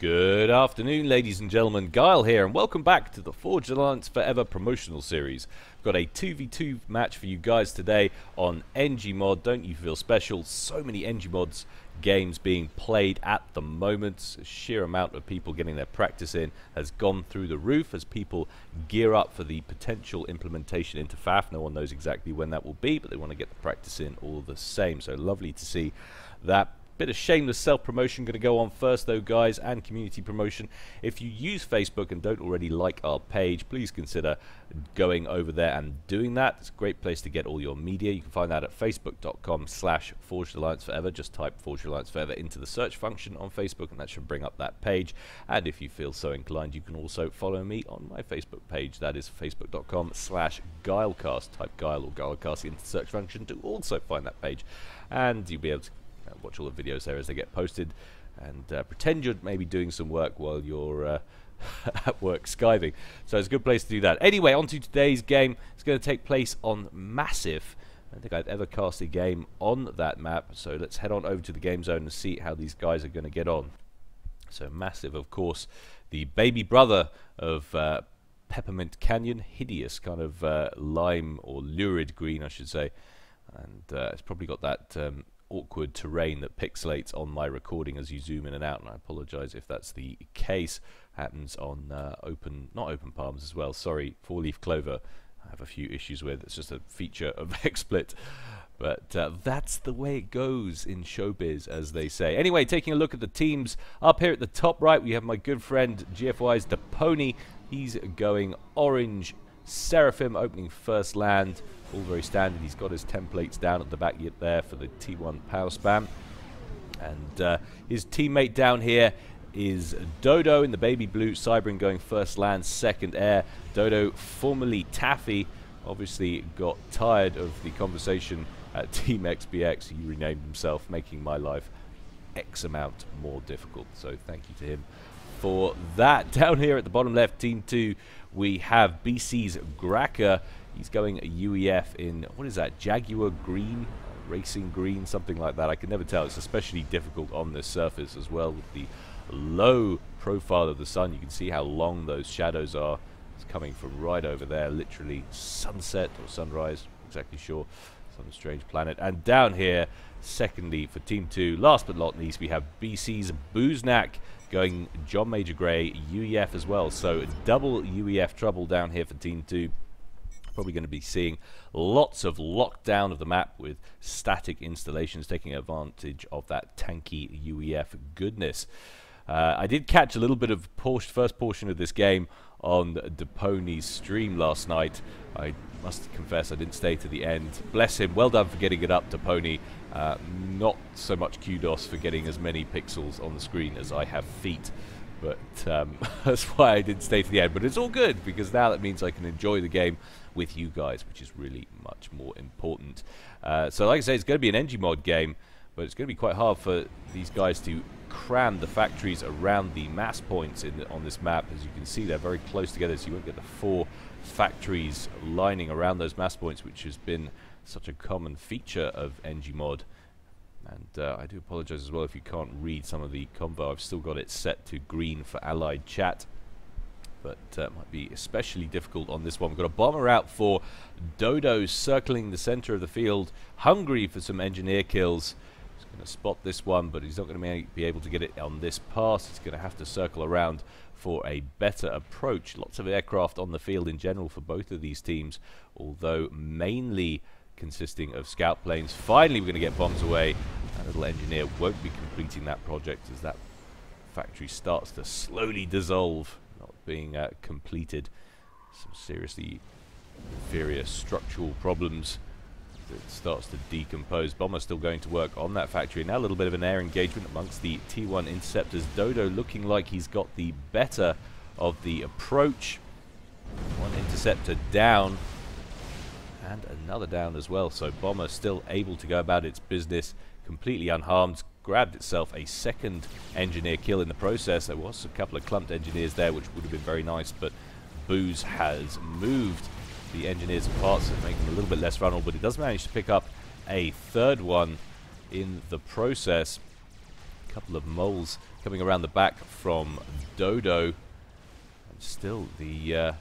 Good afternoon, ladies and gentlemen. Gyle here, and welcome back to the Forged Alliance Forever promotional series. I've got a 2v2 match for you guys today on Engie mod. Don't you feel special? So many Engie mods games being played at the moment. The sheer amount of people getting their practice in has gone through the roof as people gear up for the potential implementation into FAF. No one knows exactly when that will be, but they want to get the practice in all the same. So lovely to see that. Bit of shameless self-promotion going to go on first though, guys, and community promotion. If you use Facebook and don't already like our page, please consider going over there and doing that. It's a great place to get all your media. You can find that at facebook.com/ForgedAllianceForever. Just type Forged Alliance Forever into the search function on Facebook and that should bring up that page. And if you feel so inclined, you can also follow me on my Facebook page. That is facebook.com/Gylecast. Type Gyle or Gylecast into the search function to also find that page. And you'll be able to watch all the videos there as they get posted and pretend you're maybe doing some work while you're at work skiving. So it's a good place to do that. Anyway, on to today's game. It's going to take place on Massive. I don't think I've ever cast a game on that map, so let's head on over to the game zone and see how these guys are going to get on. So Massive, of course, the baby brother of Peppermint Canyon. Hideous kind of lime or lurid green, I should say. And it's probably got that awkward terrain that pixelates on my recording as you zoom in and out, and I apologize if that's the case. Happens on not open palms as well, sorry, four-leaf clover I have a few issues with. It's just a feature of XSplit, but that's the way it goes in showbiz, as they say. Anyway, taking a look at the teams up here at the top right, we have my good friend GFY's Depony. He's going orange Seraphim, opening first land. All very standard. He's got his templates down at the back yet there for the T1 power spam. And his teammate down here is Dodo in the baby blue. Cybrin going first land, second air. Dodo, formerly Taffy, obviously got tired of the conversation at Team XBX. He renamed himself, making my life X amount more difficult. So thank you to him for that. Down here at the bottom left, Team 2, we have BC's Gracker. He's going a UEF in, what is that, Jaguar green, racing green, something like that. I can never tell. It's especially difficult on this surface as well with the low profile of the sun. You can see how long those shadows are. It's coming from right over there, literally sunset or sunrise, not exactly sure. Some strange planet. And down here, secondly, for Team 2, last but not least, we have BC's Booznak going John Major Grey UEF as well. So double UEF trouble down here for Team 2. Probably going to be seeing lots of lockdown of the map with static installations taking advantage of that tanky UEF goodness. I did catch a little bit of first portion of this game on Depony's stream last night. I must confess I didn't stay to the end. Bless him. Well done for getting it up, Depony. Not so much kudos for getting as many pixels on the screen as I have feet. But that's why I didn't stay to the end. But it's all good, because now that means I can enjoy the game with you guys, which is really much more important. So like I say, it's going to be an Engie mod game, but it's going to be quite hard for these guys to cram the factories around the mass points on this map. As you can see, they're very close together, so you won't get the 4 factories lining around those mass points, which has been such a common feature of Engie mod. And I do apologize as well if you can't read some of the convo. I've still got it set to green for allied chat, but might be especially difficult on this one. We've got a bomber out for Dodo, circling the center of the field, hungry for some engineer kills. He's going to spot this one, but he's not going to be able to get it on this pass. He's going to have to circle around for a better approach. Lots of aircraft on the field in general for both of these teams, although mainly consisting of scout planes. Finally, we're going to get bombs away. That little engineer won't be completing that project as that factory starts to slowly dissolve, not being completed. Some seriously inferior structural problems. It starts to decompose. Bomber still going to work on that factory. Now a little bit of an air engagement amongst the T1 interceptors. Dodo looking like he's got the better of the approach. One interceptor down, and another down as well. So Bomber still able to go about its business completely unharmed. Grabbed itself a second engineer kill in the process. There was a couple of clumped engineers there, which would have been very nice, but Booz has moved the engineers apart, so making them a little bit less vulnerable, but it does manage to pick up a third one in the process. couple of moles coming around the back from Dodo. And still, the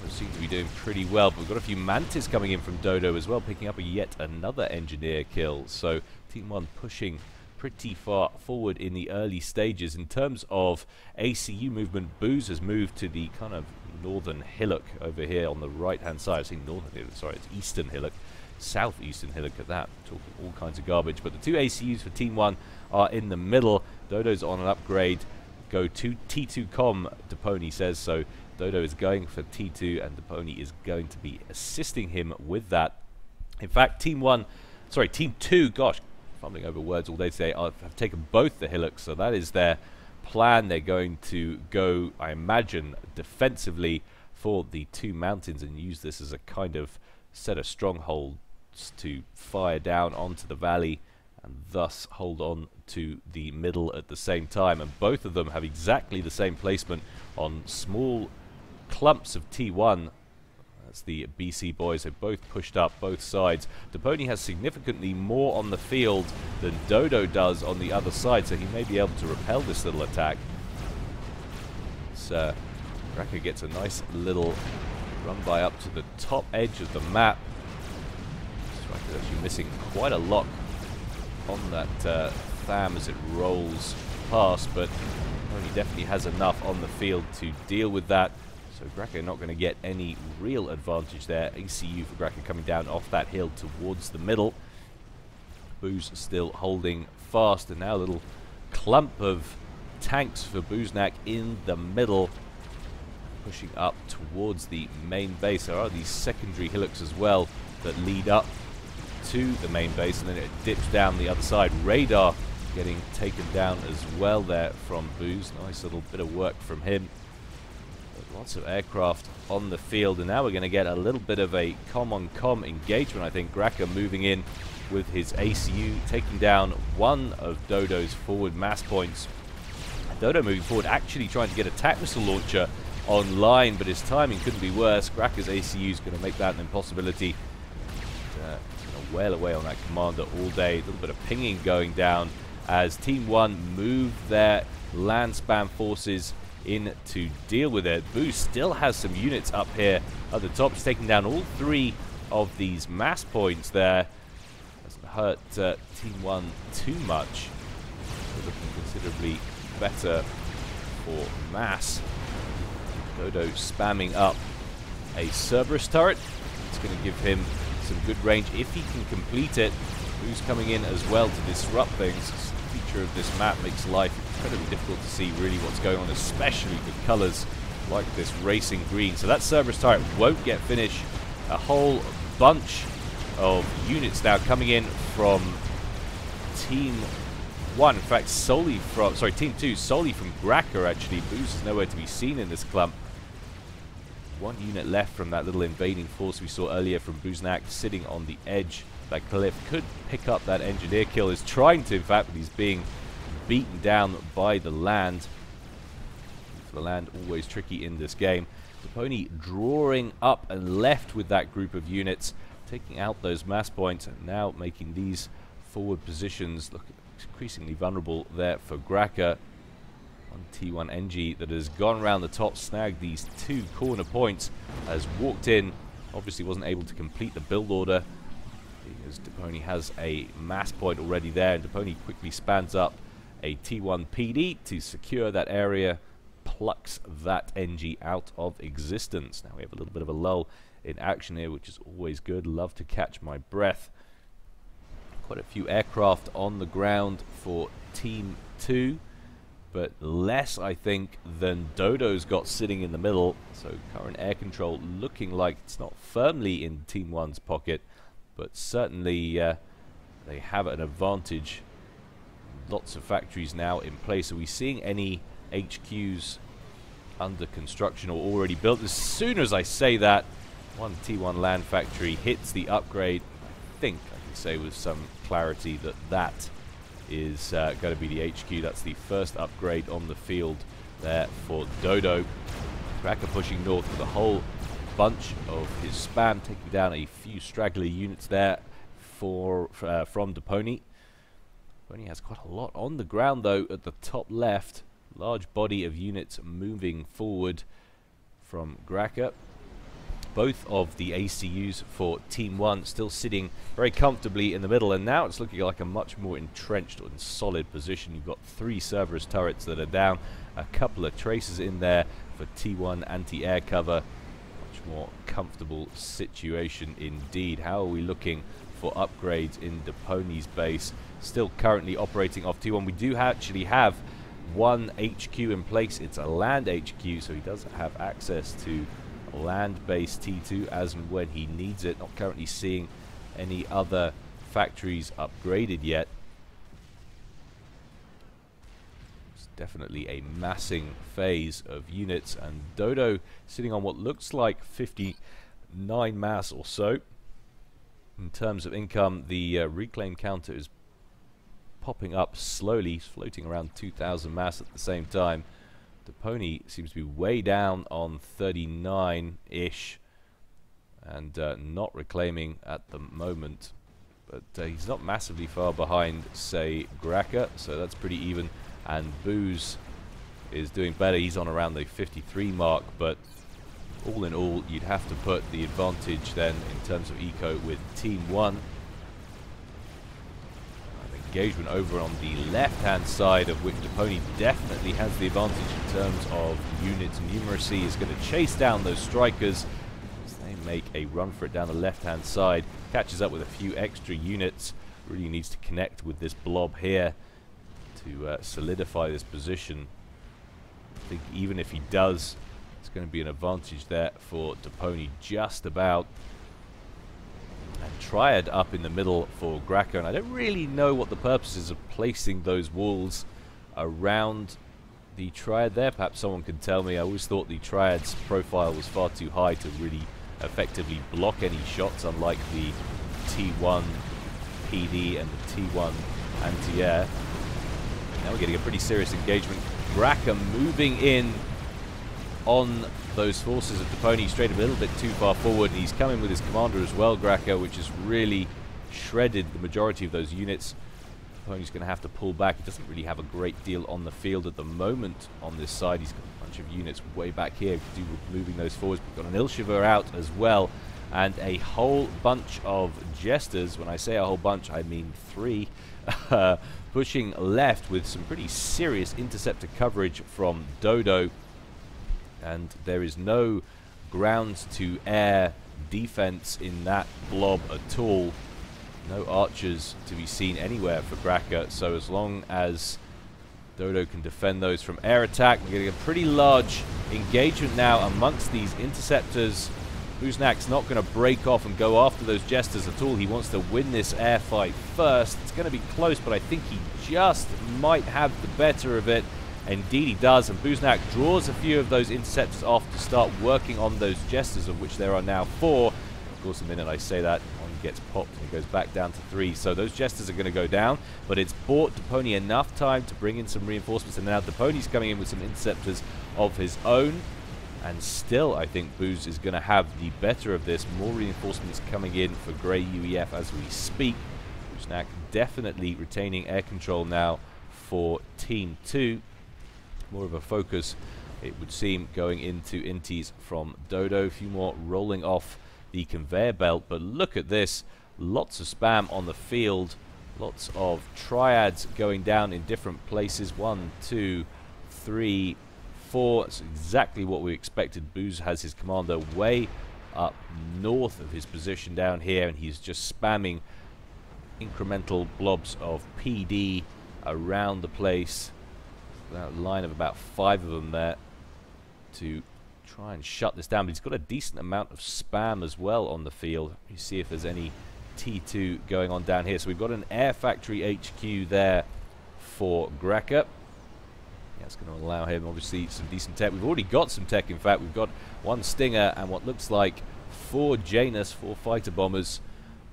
Others seem to be doing pretty well, but we've got a few Mantis coming in from Dodo as well, picking up yet another engineer kill. So Team 1 pushing pretty far forward in the early stages. In terms of ACU movement, Booze has moved to the kind of northern hillock over here on the right-hand side. I say northern hillock, sorry, it's eastern hillock. Southeastern hillock at that, talking all kinds of garbage. But the two ACUs for Team 1 are in the middle. Dodo's on an upgrade. Go to T2Com, Depony says. So Dodo is going for T2 and Depony is going to be assisting him with that. In fact, Team 2, gosh, fumbling over words all day today, have taken both the hillocks, so that is their plan. They're going to go, I imagine, defensively for the two mountains and use this as a kind of set of strongholds to fire down onto the valley and thus hold on to the middle at the same time. And both of them have exactly the same placement on small clumps of T1. That's the BC boys. They've both pushed up both sides. Depony has significantly more on the field than Dodo does on the other side, so he may be able to repel this little attack. So Raka gets a nice little run by up to the top edge of the map. Striker's actually missing quite a lot on that FAM as it rolls past, but he definitely has enough on the field to deal with that. So Graka not going to get any real advantage there. ACU for Graka coming down off that hill towards the middle. Booze still holding fast, and now a little clump of tanks for Booznak in the middle, pushing up towards the main base. There are these secondary hillocks as well that lead up to the main base, and then it dips down the other side. Radar getting taken down as well there from Booze. Nice little bit of work from him. But lots of aircraft on the field, and now we're going to get a little bit of a com-on-com engagement. I think Graka moving in with his ACU, taking down one of Dodo's forward mass points. Dodo moving forward, actually trying to get a TAC missile launcher online, but his timing couldn't be worse. Graka's ACU is going to make that an impossibility. Well away on that commander all day. A little bit of pinging going down as Team 1 move their land spam forces in to deal with it. Boo still has some units up here at the top. He's taking down all three of these mass points there. Doesn't hurt Team 1 too much. They're looking considerably better for mass. Dodo spamming up a Cerberus turret. It's going to give him some good range if he can complete it. Who's coming in as well to disrupt things. The feature of this map makes life incredibly difficult to see really what's going on, especially with colors like this racing green. So that Cerberus turret won't get finished. A whole bunch of units now coming in from Team 1, in fact solely from, Team 2, solely from Graka actually. Booze is nowhere to be seen in this clump. One unit left from that little invading force we saw earlier from Booznak, sitting on the edge of that cliff. Could pick up that engineer kill. Is trying to, in fact, but he's being beaten down by the land. The land always tricky in this game. Depony drawing up and left with that group of units, taking out those mass points, and now making these forward positions look increasingly vulnerable there for Graka. T1 Engie that has gone around the top, snagged these two corner points, has walked in, obviously wasn't able to complete the build order because Depony has a mass point already there, and Depony quickly spans up a T1 PD to secure that area, plucks that Engie out of existence. Now we have a little bit of a lull in action here, which is always good. Love to catch my breath. Quite a few aircraft on the ground for Team 2, but less, I think, than Dodo's got sitting in the middle. So current air control looking like it's not firmly in Team 1's pocket, but certainly they have an advantage. Lots of factories now in place. Are we seeing any HQs under construction or already built? As soon as I say that, one T1 land factory hits the upgrade. I think I can say with some clarity that that is going to be the HQ. That's the first upgrade on the field there for Dodo. Graka pushing north with a whole bunch of his spam, taking down a few straggly units there from Depony. Only has quite a lot on the ground though at the top left. Large body of units moving forward from Graka. Both of the ACUs for Team 1 still sitting very comfortably in the middle, and now it's looking like a much more entrenched and solid position. You've got 3 Cerberus turrets that are down, a couple of tracers in there for T1 anti-air cover. Much more comfortable situation indeed. How are we looking for upgrades in Deponi's base? Still currently operating off T1. We do actually have one HQ in place. It's a land HQ, so he does have access to land-based T2 as and when he needs it. Not currently seeing any other factories upgraded yet. It's definitely a massing phase of units, and Dodo sitting on what looks like 59 mass or so. In terms of income, the reclaim counter is popping up slowly, floating around 2,000 mass at the same time. Deponi seems to be way down on 39-ish and not reclaiming at the moment. But he's not massively far behind, say, Graka, so that's pretty even. And Booze is doing better. He's on around the 53 mark, but all in all, you'd have to put the advantage then in terms of eco with Team 1. Engagement over on the left-hand side, of which Deponi definitely has the advantage in terms of units. Numeracy is going to chase down those strikers as they make a run for it down the left-hand side. Catches up with a few extra units. Really needs to connect with this blob here to solidify this position. I think even if he does, it's going to be an advantage there for Deponi just about. And Triad up in the middle for Graka, and I don't really know what the purpose is of placing those walls around the Triad there. Perhaps someone can tell me. I always thought the Triad's profile was far too high to really effectively block any shots, unlike the T1 PD and the T1 anti-air. Now we're getting a pretty serious engagement. Graka moving in on those forces of Deponi, straight a little bit too far forward, and he's coming with his commander as well, Graka, which has really shredded the majority of those units. Deponi's going to have to pull back. He doesn't really have a great deal on the field at the moment on this side. He's got a bunch of units way back here moving those forwards. We've got an Ilshiver out as well, and a whole bunch of Jesters. When I say a whole bunch, I mean 3, pushing left with some pretty serious interceptor coverage from Dodo. And there is no ground-to-air defense in that blob at all. No archers to be seen anywhere for Graka, so as long as Dodo can defend those from air attack, we're getting a pretty large engagement now amongst these interceptors. Buznak's not going to break off and go after those Jesters at all. He wants to win this air fight first. It's going to be close, but I think he just might have the better of it. Indeed he does, and Buznak draws a few of those interceptors off to start working on those Jesters, of which there are now 4. Of course, the minute I say that, one gets popped and it goes back down to 3. So those Jesters are going to go down, but it's bought Deponi enough time to bring in some reinforcements, and now Deponi's coming in with some interceptors of his own. And still, I think Booz is going to have the better of this. More reinforcements coming in for Grey UEF as we speak. Buznak definitely retaining air control now for Team 2. More of a focus, it would seem, going into inties from Dodo. A few more rolling off the conveyor belt, but look at this. Lots of spam on the field. Lots of triads going down in different places. 1, 2, 3, 4. That's exactly what we expected. Booz has his commander way up north of his position down here, and he's just spamming incremental blobs of PD around the place. That line of about 5 of them there to try and shut this down. But he's got a decent amount of spam as well on the field. You see if there's any T2 going on down here. So we've got an air factory HQ there for Graka. Yeah, it's going to allow him obviously some decent tech. We've already got some tech, in fact. We've got 1 Stinger and what looks like 4 Janus, 4 fighter bombers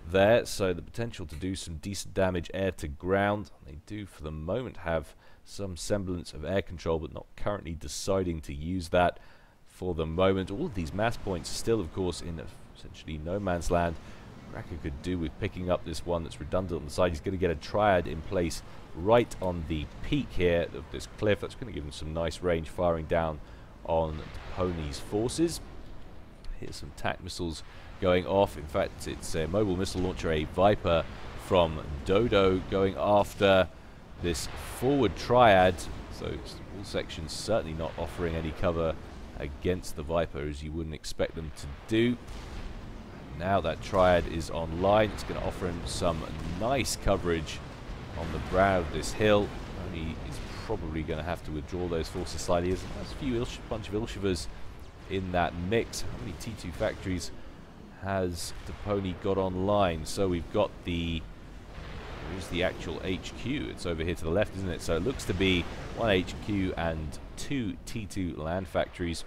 there. So the potential to do some decent damage air to ground. They do for the moment have some semblance of air control, but not currently deciding to use that for the moment. All of these mass points still, of course, in essentially no man's land. Gracker could do with picking up this one that's redundant on the side. He's going to get a triad in place right on the peak here of this cliff. That's going to give him some nice range firing down on Pony's forces. Here's some TAC missiles going off. In fact, it's a mobile missile launcher, a Viper from Dodo, going after this forward triad. So all sections certainly not offering any cover against the Viper, as you wouldn't expect them to do. Now that triad is online, it's going to offer him some nice coverage on the brow of this hill. Only is probably going to have to withdraw those forces slightly. There's a bunch of Ilshivers in that mix. How many T2 factories has the Pony got online? So we've got here's the actual HQ. It's over here to the left, isn't it? So it looks to be one HQ and 2 T2 land factories.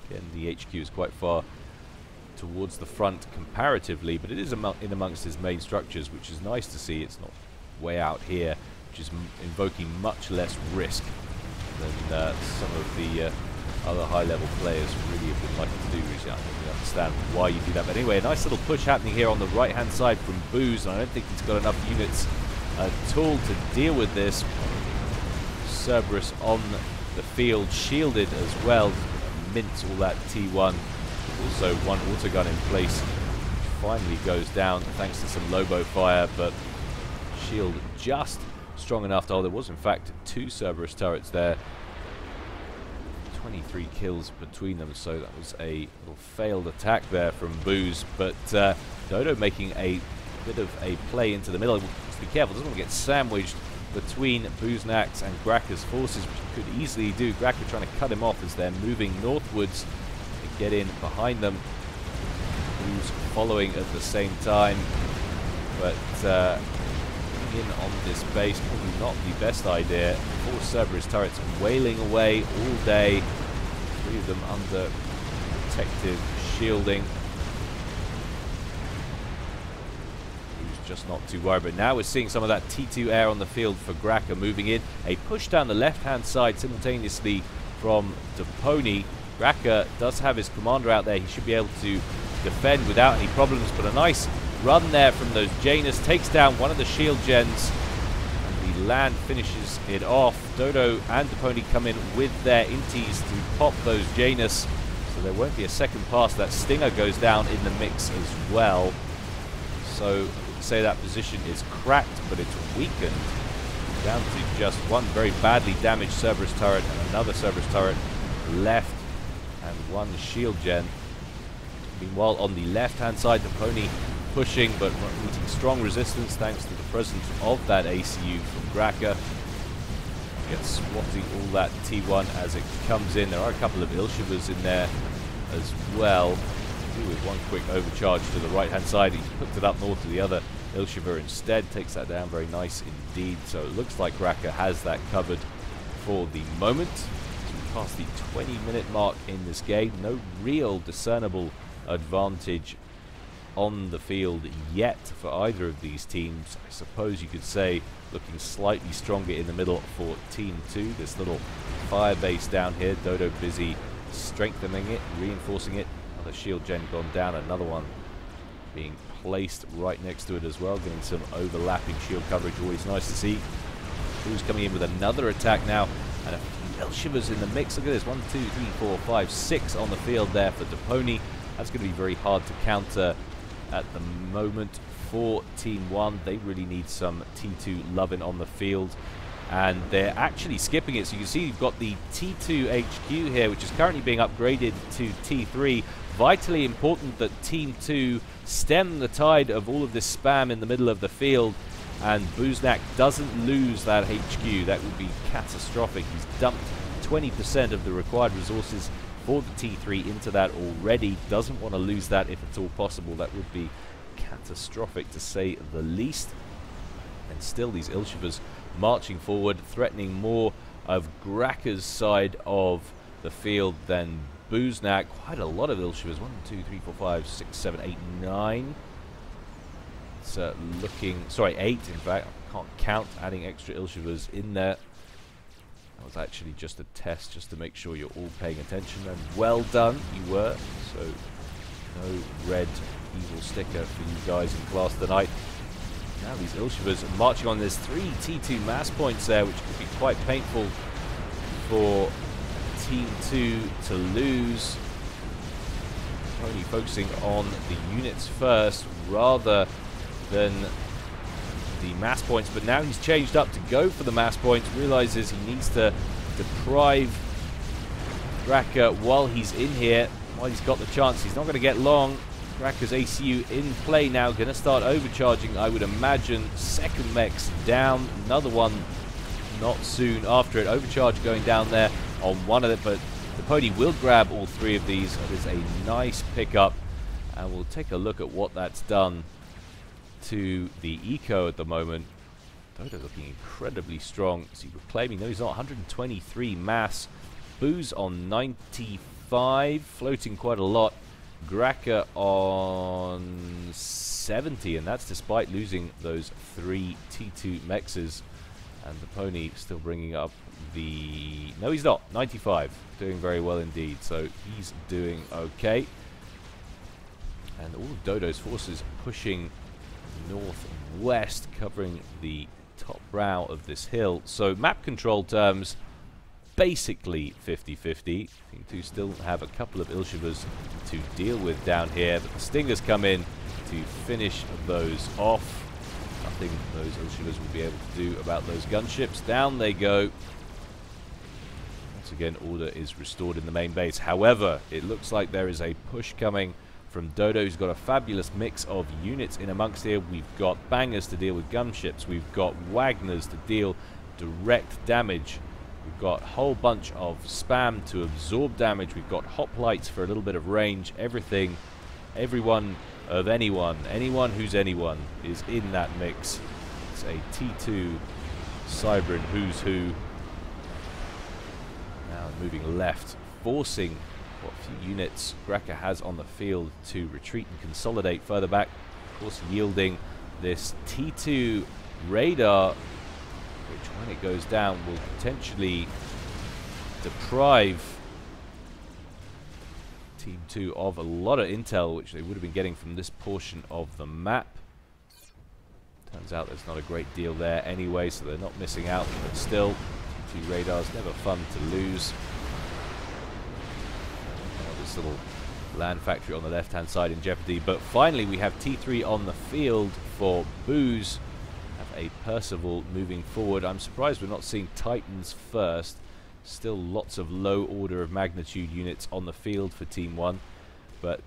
Again, the HQ is quite far towards the front comparatively, but it is in amongst his main structures, which is nice to see. It's not way out here, which is invoking much less risk than some of the other high-level players really have been liking to do. I don't really understand why you do that, but anyway, a nice little push happening here on the right-hand side from Booz, and I don't think he's got enough units at all to deal with this. Cerberus on the field, shielded as well, mints all that T1. Also one autogun in place, which finally goes down thanks to some Lobo fire, but shield just strong enough to hold. There was in fact 2 Cerberus turrets there, 23 kills between them, so that was a little failed attack there from Booz, but Dodo making a bit of a play into the middle. Just be careful, doesn't want to get sandwiched between Booznak's and Gracker's forces, which he could easily do. Gracker trying to cut him off as they're moving northwards to get in behind them. Booz following at the same time, but in on this base, probably not the best idea. 4 Cerberus turrets wailing away all day, 3 of them under protective shielding. He's just not too worried, but now we're seeing some of that T2 air on the field for Gracker moving in. A push down the left-hand side simultaneously from the Pony. Gracker does have his commander out there. He should be able to defend without any problems, but a nice run there from those Janus, takes down one of the shield gens, and the land finishes it off. Dodo and the Pony come in with their inties to pop those Janus, so there won't be a second pass. That Stinger goes down in the mix as well, so I would say that position is cracked, but it's weakened down to just one very badly damaged Cerberus turret and another Cerberus turret left, and one shield gen. Meanwhile, on the left-hand side, the Pony pushing, but meeting strong resistance thanks to the presence of that ACU from Gracker. Gets swatting all that T1 as it comes in. There are a couple of Ilshivers in there as well. With one quick overcharge to the right-hand side. He's hooked it up north to the other Ilshiver instead. Takes that down. Very nice indeed. So it looks like Gracker has that covered for the moment. As we pass the 20-minute mark in this game, no real discernible advantage on the field yet for either of these teams. I suppose you could say looking slightly stronger in the middle for Team 2. This little fire base down here, Dodo busy strengthening it, reinforcing it. Another shield gen gone down, another one being placed right next to it as well, getting some overlapping shield coverage, always nice to see. Who's coming in with another attack now, and a few Elshivers in the mix. Look at this, 1, 2, 3, 4, 5, 6 on the field there for Depony. That's going to be very hard to counter at the moment for Team 1. They really need some T2 loving on the field, and they're actually skipping it. So you can see you've got the T2 HQ here, which is currently being upgraded to T3. Vitally important that Team 2 stem the tide of all of this spam in the middle of the field, and Booznak doesn't lose that HQ. That would be catastrophic. He's dumped 20% of the required resources for the T3 into that already. Doesn't want to lose that if at all possible. That would be catastrophic to say the least. And still these Ilshivers marching forward, threatening more of Gracker's side of the field than Booznak. Quite a lot of Ilshivers. 1, 2, 3, 4, 5, 6, 7, 8, 9. It's looking, sorry, 8 in fact. I can't count, adding extra Ilshivers in there. That was actually just a test, just to make sure you're all paying attention, and well done, you were. So no red evil sticker for you guys in class tonight. Now these Ilshivas are marching on. There's 3 T2 mass points there, which could be quite painful for Team 2 to lose. Only focusing on the units first rather than the mass points, but now he's changed up to go for the mass points, realizes he needs to deprive Graka while he's in here, while he's got the chance. He's not going to get long. Graka's ACU in play now, going to start overcharging, I would imagine. Second mech's down, another one not soon after it. Overcharge going down there on one of it, but the pony will grab all 3 of these. That is a nice pickup, and we'll take a look at what that's done to the eco at the moment. Dodo looking incredibly strong. Is he reclaiming? No, he's not. 123 mass. Booze on 95, floating quite a lot. Graka on 70, and that's despite losing those 3 T2 mexes. And the pony still bringing up the... No, he's not. 95. Doing very well indeed. So he's doing okay. And all of Dodo's forces pushing northwest, covering the top brow of this hill. So map control terms, basically 50-50. Team 2 still have a couple of Ilshivas to deal with down here, but the Stingers come in to finish those off. Nothing those Ilshivas will be able to do about those gunships. Down they go. Once again, order is restored in the main base. However, it looks like there is a push coming from Dodo, who's got a fabulous mix of units in amongst here. We've got bangers to deal with gunships. We've got Wagners to deal direct damage. We've got a whole bunch of spam to absorb damage. We've got hoplites for a little bit of range. Everything, everyone of anyone who's anyone is in that mix. It's a T2 Cybran who's who. Now moving left, forcing what few units Graka has on the field to retreat and consolidate further back. Of course, yielding this T2 radar, which when it goes down will potentially deprive Team 2 of a lot of intel, which they would have been getting from this portion of the map. Turns out there's not a great deal there anyway, so they're not missing out, but still, T2 radars never fun to lose. This little land factory on the left hand side in jeopardy, but finally we have T3 on the field for Booze. Have a Percival moving forward. I'm surprised we're not seeing Titans first. Still lots of low order of magnitude units on the field for Team 1, but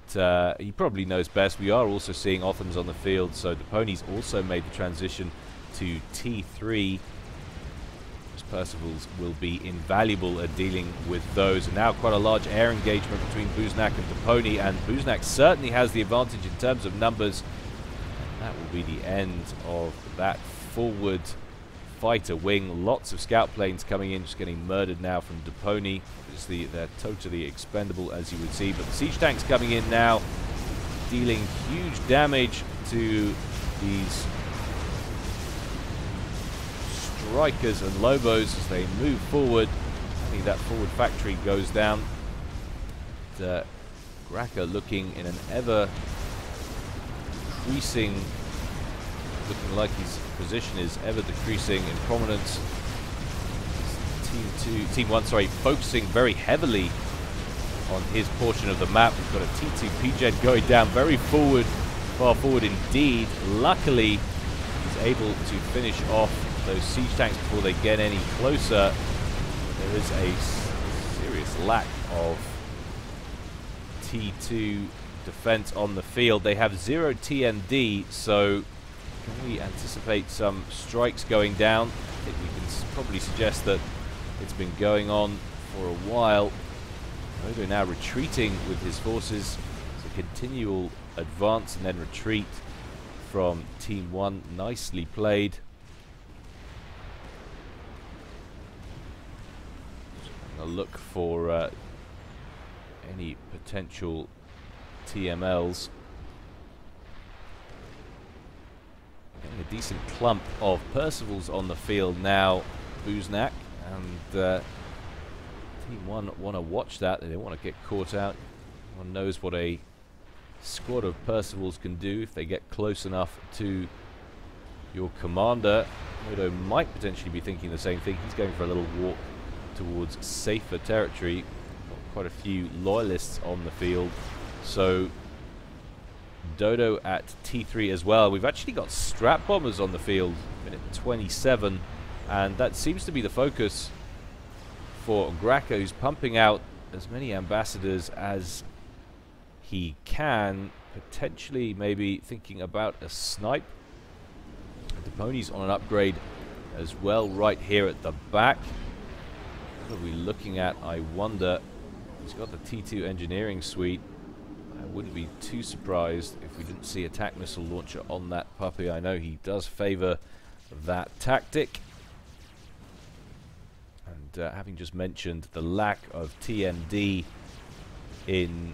he probably knows best. We are also seeing Othams on the field, so the ponies also made the transition to T3. Those Percivals will be invaluable at dealing with those, and now quite a large air engagement between Buznak and the pony, and Buznak certainly has the advantage in terms of numbers, and that will be the end of that forward fighter wing. Lots of scout planes coming in, just getting murdered now from Depony. Obviously, they're totally expendable, as you would see. But the siege tanks coming in now, dealing huge damage to these strikers and Lobos as they move forward. I think that forward factory goes down. Graka looking in an ever decreasing, looking like his position is ever decreasing in prominence. Team 1, focusing very heavily on his portion of the map. We've got a T2 PJet going down very forward, far forward indeed. Luckily, he's able to finish off those siege tanks before they get any closer. There is a serious lack of T2 defense on the field. They have 0 TND, so can we anticipate some strikes going down? I think we can probably suggest that it's been going on for a while. Odo now retreating with his forces. It's a continual advance and then retreat from Team 1. Nicely played. A look for any potential TMLs. Getting a decent clump of Percivals on the field now, Buznak, and Team 1 want to watch that. They don't want to get caught out. Everyone knows what a squad of Percivals can do if they get close enough to your commander. Dodo might potentially be thinking the same thing. He's going for a little walk towards safer territory. Got quite a few loyalists on the field. So Dodo at T3 as well. We've actually got strap bombers on the field, minute 27, and that seems to be the focus for Graka, who's pumping out as many ambassadors as he can, potentially maybe thinking about a snipe. The pony's on an upgrade as well right here at the back. What are we looking at, I wonder? He's got the T2 engineering suite. I wouldn't be too surprised if we didn't see attack missile launcher on that puppy. I know he does favor that tactic. And having just mentioned the lack of TMD in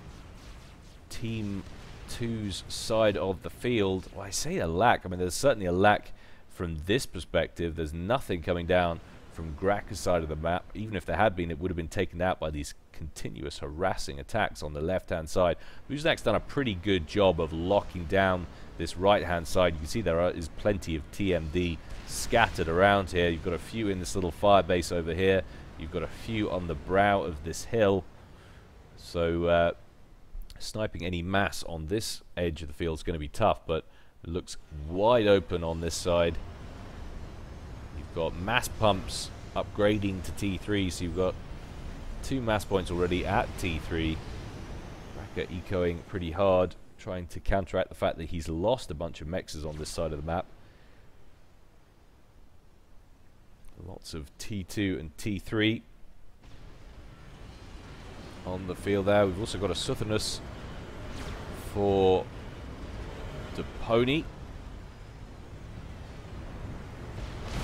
Team 2's side of the field, well, I say a lack. I mean, there's certainly a lack from this perspective. There's nothing coming down from Graka's side of the map. Even if there had been, it would have been taken out by these continuous harassing attacks on the left-hand side. Buznak's done a pretty good job of locking down this right-hand side. You can see there is plenty of TMD scattered around here. You've got a few in this little fire base over here. You've got a few on the brow of this hill. So sniping any mass on this edge of the field is going to be tough, but it looks wide open on this side. You've got mass pumps upgrading to T3, so you've got 2 mass points already at T3. Graka ecoing pretty hard, trying to counteract the fact that he's lost a bunch of mexes on this side of the map. Lots of T2 and T3 on the field there. We've also got a Suthanus for the pony.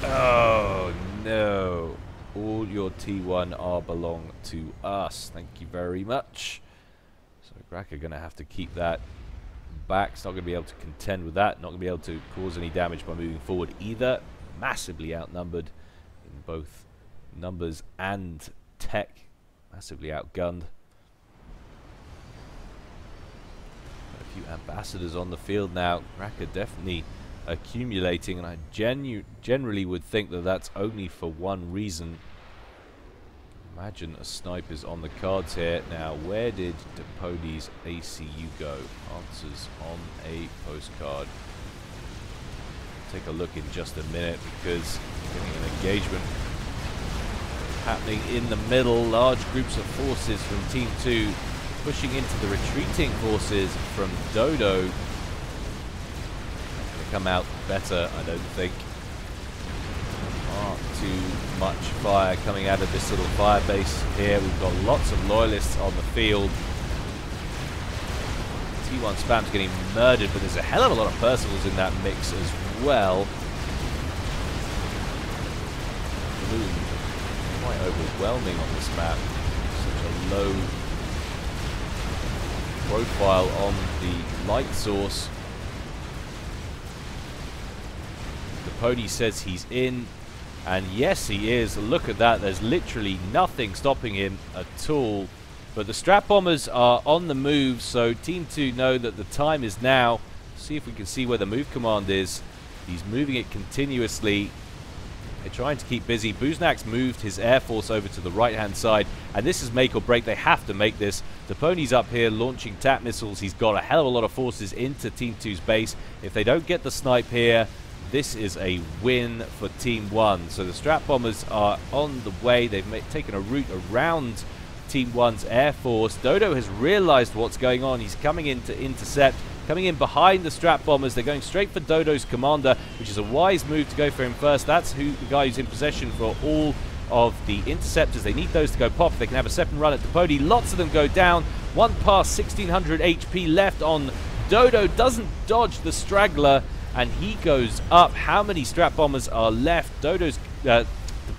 Oh no. All your T1 are belong to us. Thank you very much. So Graka going to have to keep that back. It's not going to be able to contend with that. Not going to be able to cause any damage by moving forward either. Massively outnumbered in both numbers and tech. Massively outgunned. A few ambassadors on the field now. Graka definitely accumulating, and I generally would think that that's only for one reason. Imagine a snipe is on the cards here. Now, where did Deponi's ACU go? Answers on a postcard. Take a look in just a minute, because getting an engagement happening in the middle. Large groups of forces from Team 2 pushing into the retreating forces from Dodo. Come out better, I don't think. Not too much fire coming out of this little fire base here. We've got lots of loyalists on the field. T1 spam's getting murdered, but there's a hell of a lot of Percivals in that mix as well. Bloom, quite overwhelming on this map. Such a low profile on the light source. The pony says he's in, and yes, he is. Look at that. There's literally nothing stopping him at all. But the strap bombers are on the move, so Team 2 know that the time is now. See if we can see where the move command is. He's moving it continuously. They're trying to keep busy. Buznak's moved his air force over to the right-hand side, and this is make or break. They have to make this. The pony's up here launching TAP missiles. He's got a hell of a lot of forces into Team 2's base. If they don't get the snipe here, this is a win for Team 1. So the strap bombers are on the way. They've taken a route around Team 1's air force. Dodo has realized what's going on. He's coming in to intercept, coming in behind the strap bombers. They're going straight for Dodo's commander, which is a wise move to go for him first. That's the guy who's in possession for all of the interceptors. They need those to go pop. They can have a second run at the pony. Lots of them go down. One past 1600 HP left on Dodo. Doesn't dodge the straggler, and he goes up. How many strap bombers are left? Dodo's, the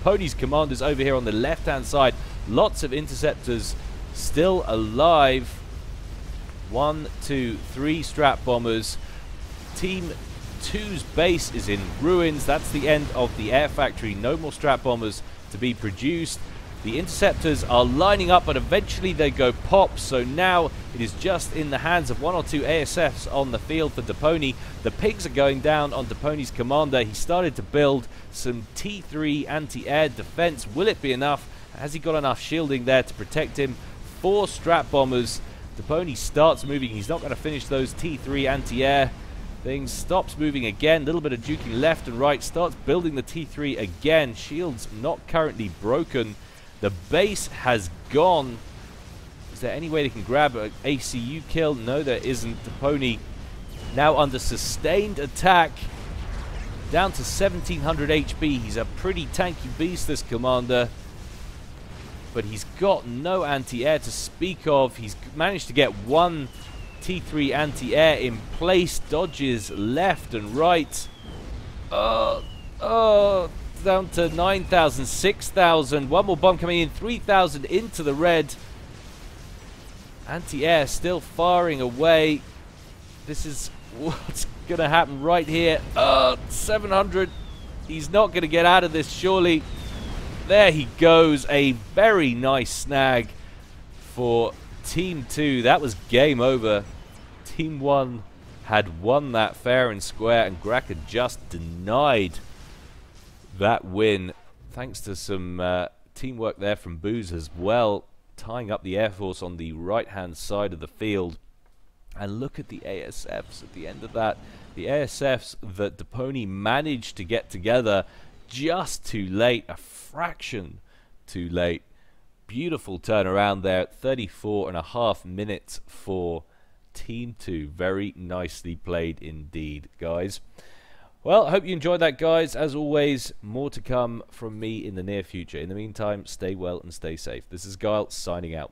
pony's commanders over here on the left-hand side. Lots of interceptors still alive. 1, 2, 3 strap bombers. Team 2's base is in ruins. That's the end of the air factory. No more strap bombers to be produced. The interceptors are lining up, but eventually they go pop, so now it is just in the hands of 1 or 2 ASFs on the field for Deponi. The pigs are going down on Deponi's commander. He started to build some T3 anti-air defense. Will it be enough? Has he got enough shielding there to protect him? 4 strap bombers. Deponi starts moving. He's not going to finish those T3 anti-air things. Stops moving again. A little bit of juking left and right. Starts building the T3 again. Shields not currently broken. The base has gone. Is there any way they can grab an ACU kill? No, there isn't. Deponi now under sustained attack. Down to 1700 HP. He's a pretty tanky beast, this commander. But he's got no anti-air to speak of. He's managed to get 1 T3 anti-air in place. Dodges left and right. Down to 9,000, 6,000. One more bomb coming in. 3,000 into the red. Anti-air still firing away. This is what's going to happen right here. 700. He's not going to get out of this, surely. There he goes. A very nice snag for Team 2. That was game over. Team 1 had won that fair and square, and Graka just denied that win, thanks to some teamwork there from Booz as well, tying up the Air Force on the right-hand side of the field. And look at the ASFs at the end of that. The ASFs that Deponi managed to get together just too late, a fraction too late. Beautiful turnaround there, 34.5 minutes for Team 2. Very nicely played indeed, guys. Well, I hope you enjoyed that, guys. As always, more to come from me in the near future. In the meantime, stay well and stay safe. This is Gyle signing out.